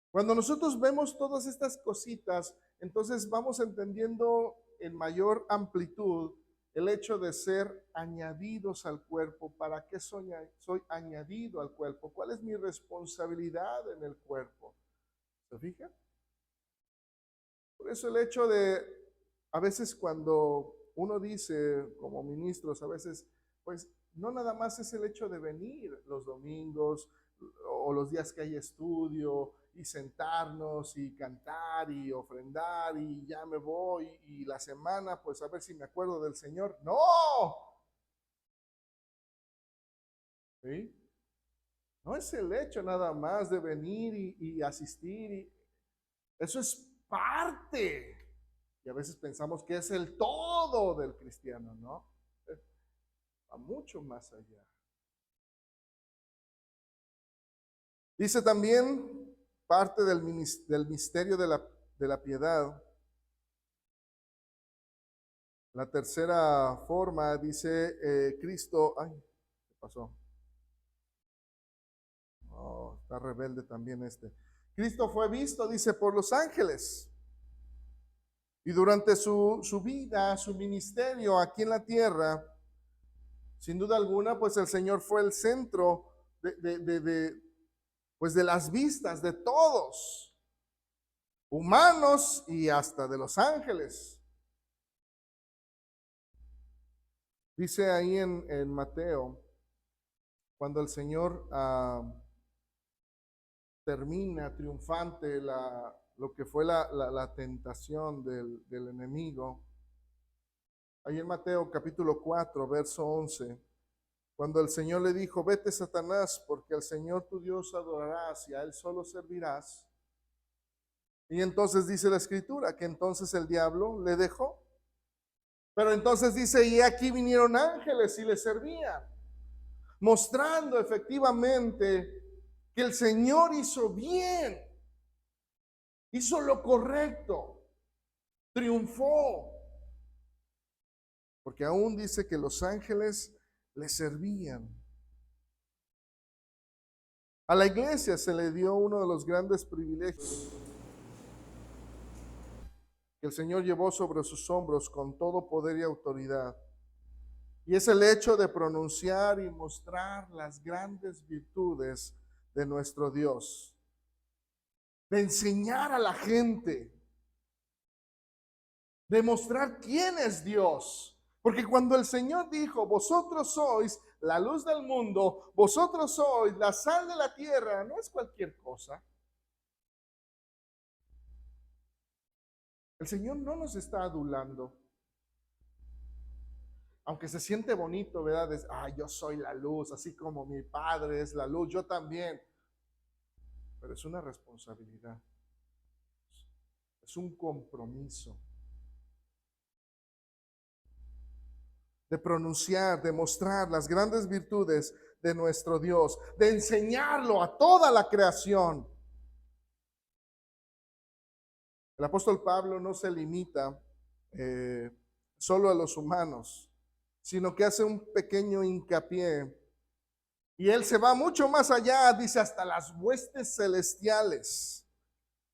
Cuando nosotros vemos todas estas cositas, entonces vamos entendiendo en mayor amplitud el hecho de ser añadidos al cuerpo. ¿Para qué soy añadido al cuerpo? ¿Cuál es mi responsabilidad en el cuerpo? ¿Se fija? Por eso el hecho de, a veces cuando uno dice como ministros, a veces, pues no nada más es el hecho de venir los domingos o los días que hay estudio y sentarnos y cantar y ofrendar y ya me voy y la semana pues a ver si me acuerdo del Señor. ¡No! ¿Sí? No es el hecho nada más de venir y asistir. Eso es parte. Y a veces pensamos que es el todo del cristiano, ¿no? Va mucho más allá. Dice también parte del misterio de la piedad. La tercera forma dice Cristo. Ay, ¿qué pasó? Oh, está rebelde también este. Cristo fue visto, dice, por los ángeles. Y durante su vida, su ministerio aquí en la tierra, Sin duda alguna, pues el Señor fue el centro pues de las vistas de todos, humanos y hasta de los ángeles. Dice ahí en Mateo, cuando el Señor termina triunfante lo que fue la tentación del enemigo, ahí en Mateo capítulo 4, verso 11, cuando el Señor le dijo, vete Satanás, porque al Señor tu Dios adorarás y a Él solo servirás. Y entonces dice la Escritura que entonces el diablo le dejó. Pero entonces dice, y aquí vinieron ángeles y le servían, mostrando efectivamente que el Señor hizo bien, hizo lo correcto, triunfó. Porque aún dice que los ángeles le servían. A la iglesia se le dio uno de los grandes privilegios que el Señor llevó sobre sus hombros con todo poder y autoridad. Y es el hecho de pronunciar y mostrar las grandes virtudes de nuestro Dios. De enseñar a la gente. De mostrar quién es Dios. Porque cuando el Señor dijo, vosotros sois la luz del mundo, vosotros sois la sal de la tierra, no es cualquier cosa. El Señor no nos está adulando. Aunque se siente bonito, ¿verdad? Yo soy la luz, así como mi Padre es la luz, yo también. Pero es una responsabilidad. Es un compromiso. De pronunciar, de mostrar las grandes virtudes de nuestro Dios, de enseñarlo a toda la creación. El apóstol Pablo no se limita solo a los humanos, sino que hace un pequeño hincapié. Y él se va mucho más allá, dice hasta las huestes celestiales.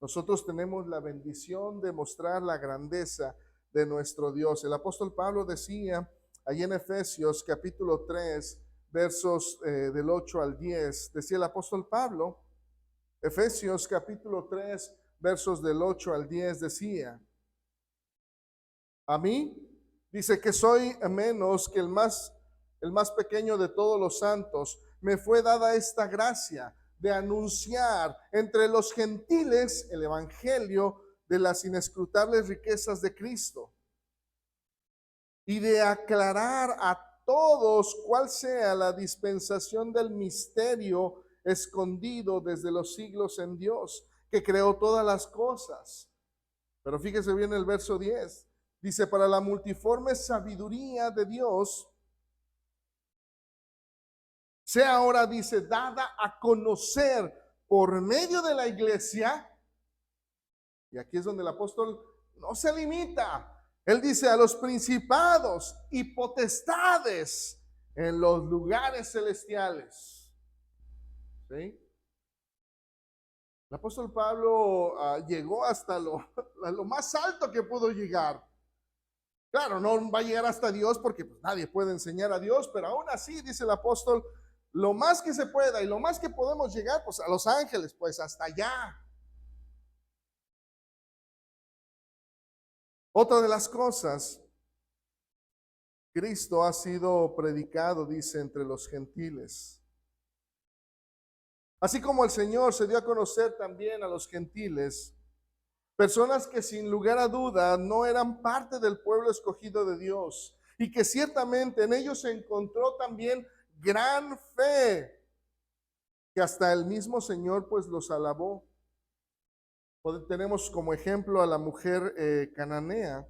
Nosotros tenemos la bendición de mostrar la grandeza de nuestro Dios. El apóstol Pablo decía ahí en Efesios capítulo 3, versos del 8 al 10, decía el apóstol Pablo, Efesios capítulo 3, versos del 8 al 10, decía, a mí, dice que soy menos que el más pequeño de todos los santos, me fue dada esta gracia de anunciar entre los gentiles el evangelio de las inescrutables riquezas de Cristo y de aclarar a todos cuál sea la dispensación del misterio escondido desde los siglos en Dios, que creó todas las cosas. Pero fíjese bien el verso 10. Dice, para la multiforme sabiduría de Dios, sea ahora, dice, dada a conocer por medio de la iglesia. Y aquí es donde el apóstol no se limita. Él dice a los principados y potestades en los lugares celestiales. ¿Sí? El apóstol Pablo llegó hasta lo más alto que pudo llegar. Claro, no va a llegar hasta Dios porque pues, nadie puede enseñar a Dios, pero aún así, dice el apóstol, lo más que se pueda y lo más que podemos llegar, pues a los ángeles, pues hasta allá. Otra de las cosas, Cristo ha sido predicado, dice, entre los gentiles. Así como el Señor se dio a conocer también a los gentiles, personas que sin lugar a duda no eran parte del pueblo escogido de Dios y que ciertamente en ellos se encontró también gran fe, que hasta el mismo Señor pues los alabó. Tenemos como ejemplo a la mujer cananea,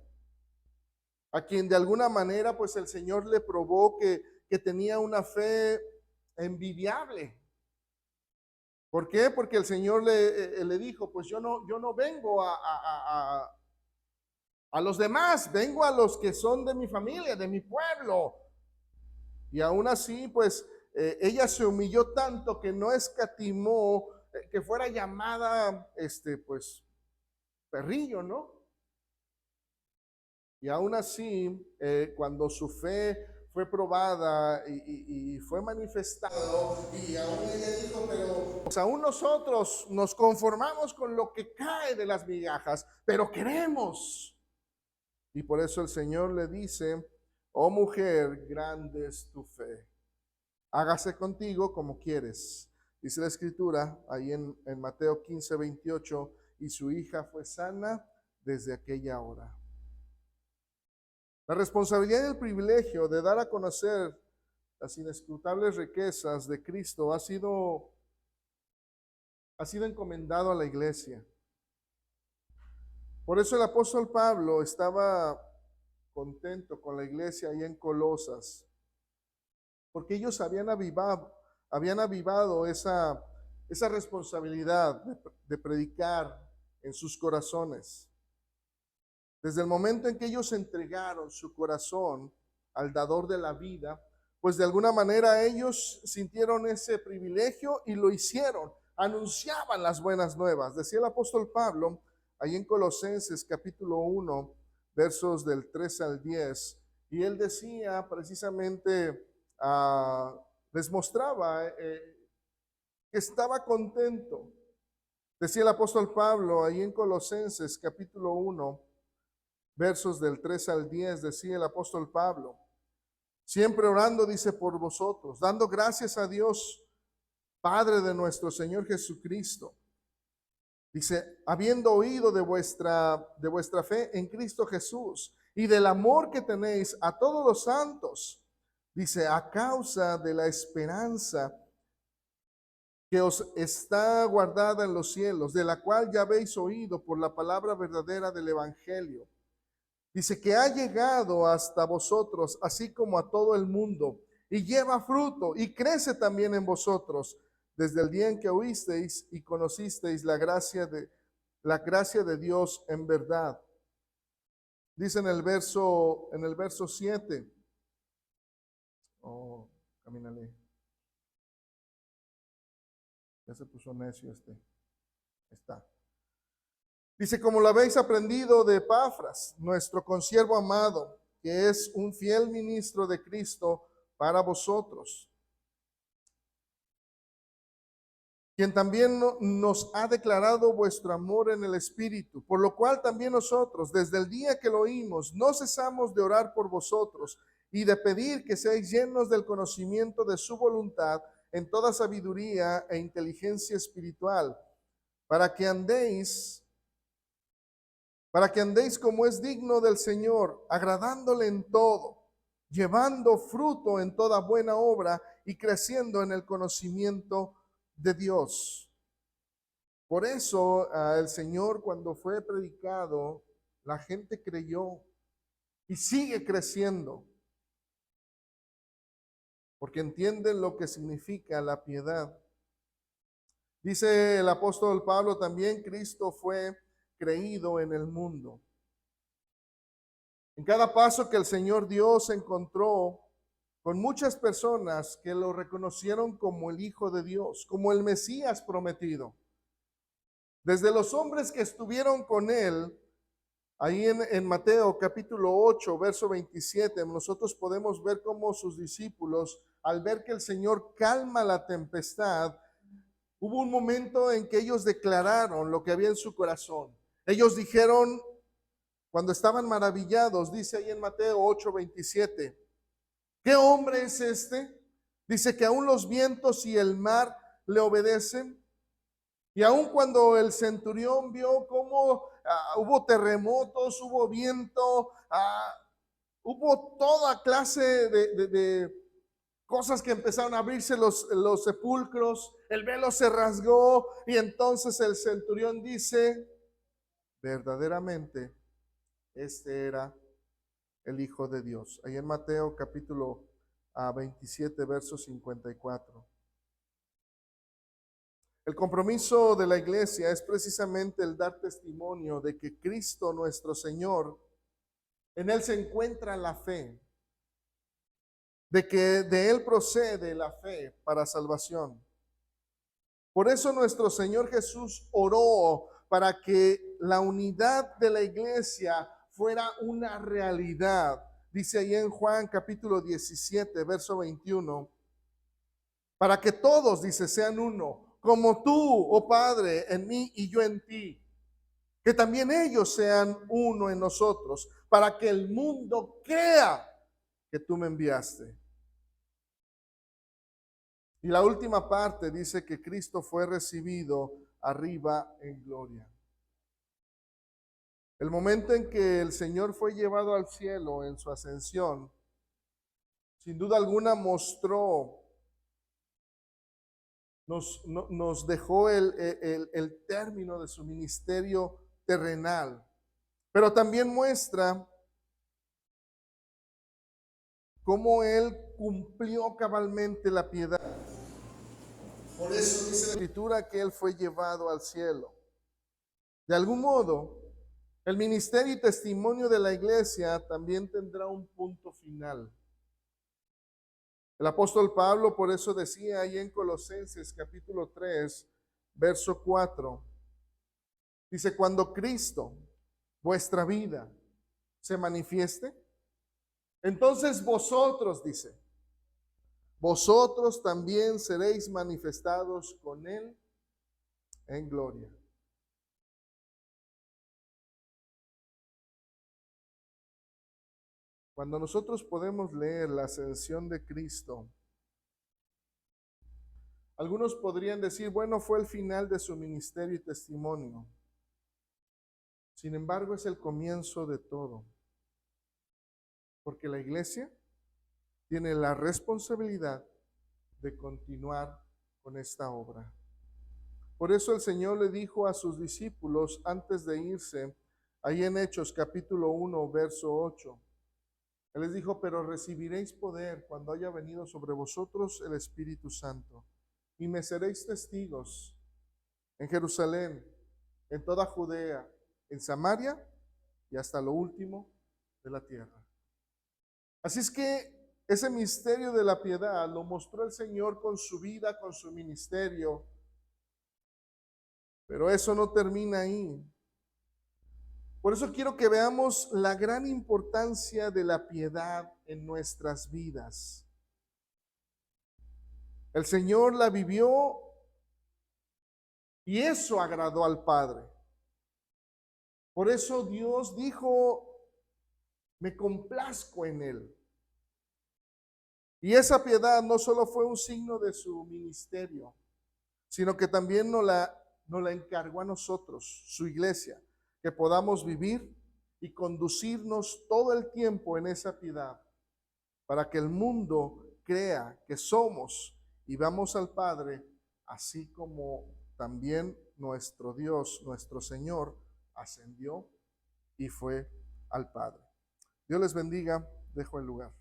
a quien de alguna manera pues el Señor le probó que tenía una fe envidiable. ¿Por qué? Porque el Señor le dijo, pues yo no vengo a los demás, vengo a los que son de mi familia, de mi pueblo. Y aún así, pues ella se humilló tanto que no escatimó que fuera llamada, pues, perrillo, ¿no? Y aún así, cuando su fe fue probada y fue manifestado. Y aún ella dijo, pero pues aún nosotros nos conformamos con lo que cae de las migajas, pero queremos. Y por eso el Señor le dice, oh mujer, grande es tu fe. Hágase contigo como quieres. Dice la Escritura ahí en Mateo 15:28, y su hija fue sana desde aquella hora. La responsabilidad y el privilegio de dar a conocer las inescrutables riquezas de Cristo ha sido encomendado a la iglesia. Por eso el apóstol Pablo estaba contento con la iglesia ahí en Colosas, porque ellos habían avivado esa responsabilidad de predicar en sus corazones. Desde el momento en que ellos entregaron su corazón al dador de la vida, pues de alguna manera ellos sintieron ese privilegio y lo hicieron, anunciaban las buenas nuevas. Decía el apóstol Pablo, ahí en Colosenses capítulo 1, versos del 3 al 10, y él decía precisamente, les mostraba que estaba contento. Decía el apóstol Pablo ahí en Colosenses capítulo 1, versos del 3 al 10, decía el apóstol Pablo, siempre orando, dice, por vosotros, dando gracias a Dios, Padre de nuestro Señor Jesucristo. Dice, habiendo oído de vuestra fe en Cristo Jesús y del amor que tenéis a todos los santos, dice, a causa de la esperanza que os está guardada en los cielos, de la cual ya habéis oído por la palabra verdadera del Evangelio. Dice que ha llegado hasta vosotros, así como a todo el mundo, y lleva fruto y crece también en vosotros, desde el día en que oísteis y conocisteis la gracia de Dios en verdad. Dice en el verso 7. Oh, camínale. Ya se puso necio este. Está. Dice, como lo habéis aprendido de Epafras, nuestro consiervo amado, que es un fiel ministro de Cristo para vosotros, quien también nos ha declarado vuestro amor en el Espíritu, por lo cual también nosotros, desde el día que lo oímos, no cesamos de orar por vosotros y de pedir que seáis llenos del conocimiento de su voluntad en toda sabiduría e inteligencia espiritual, para que andéis como es digno del Señor, agradándole en todo, llevando fruto en toda buena obra y creciendo en el conocimiento de Dios. Por eso el Señor, cuando fue predicado, la gente creyó y sigue creciendo, porque entienden lo que significa la piedad. Dice el apóstol Pablo también, Cristo fue creído en el mundo. En cada paso que el Señor Dios encontró con muchas personas que lo reconocieron como el Hijo de Dios, como el Mesías prometido. Desde los hombres que estuvieron con él, ahí en Mateo capítulo 8, verso 27, nosotros podemos ver cómo sus discípulos, al ver que el Señor calma la tempestad, hubo un momento en que ellos declararon lo que había en su corazón. Ellos dijeron, cuando estaban maravillados, dice ahí en Mateo 8:27, ¿qué hombre es este? Dice que aún los vientos y el mar le obedecen. Y aún cuando el centurión vio cómo hubo terremotos, hubo viento, hubo toda clase de cosas que empezaron a abrirse los sepulcros, el velo se rasgó y entonces el centurión dice, verdaderamente, este era el Hijo de Dios. Ahí en Mateo capítulo 27, verso 54. El compromiso de la iglesia es precisamente el dar testimonio de que Cristo nuestro Señor, en Él se encuentra la fe, de que de Él procede la fe para salvación. Por eso nuestro Señor Jesús oró para que la unidad de la iglesia fuera una realidad. Dice ahí en Juan capítulo 17, verso 21, para que todos, dice, sean uno, como tú, oh Padre, en mí y yo en ti, que también ellos sean uno en nosotros, para que el mundo crea que tú me enviaste. Y la última parte dice que Cristo fue recibido arriba en gloria. El momento en que el Señor fue llevado al cielo en su ascensión, sin duda alguna nos dejó el término de su ministerio terrenal, pero también muestra cómo Él cumplió cabalmente la piedad. Por eso dice la Escritura que Él fue llevado al cielo. De algún modo, el ministerio y testimonio de la iglesia también tendrá un punto final. El apóstol Pablo por eso decía ahí en Colosenses capítulo 3, verso 4, dice, cuando Cristo, vuestra vida, se manifieste, entonces vosotros, dice, vosotros también seréis manifestados con Él en gloria. Cuando nosotros podemos leer la ascensión de Cristo, algunos podrían decir, bueno, fue el final de su ministerio y testimonio. Sin embargo, es el comienzo de todo. Porque la iglesia tiene la responsabilidad de continuar con esta obra. Por eso el Señor le dijo a sus discípulos antes de irse, ahí en Hechos capítulo 1, verso 8. Él les dijo, pero recibiréis poder cuando haya venido sobre vosotros el Espíritu Santo. Y me seréis testigos en Jerusalén, en toda Judea, en Samaria y hasta lo último de la tierra. Así es que ese misterio de la piedad lo mostró el Señor con su vida, con su ministerio. Pero eso no termina ahí. Por eso quiero que veamos la gran importancia de la piedad en nuestras vidas. El Señor la vivió y eso agradó al Padre. Por eso Dios dijo, me complazco en Él. Y esa piedad no solo fue un signo de su ministerio, sino que también nos la encargó a nosotros, su iglesia, que podamos vivir y conducirnos todo el tiempo en esa piedad, para que el mundo crea que somos y vamos al Padre, así como también nuestro Dios, nuestro Señor, ascendió y fue al Padre. Dios les bendiga, dejo el lugar.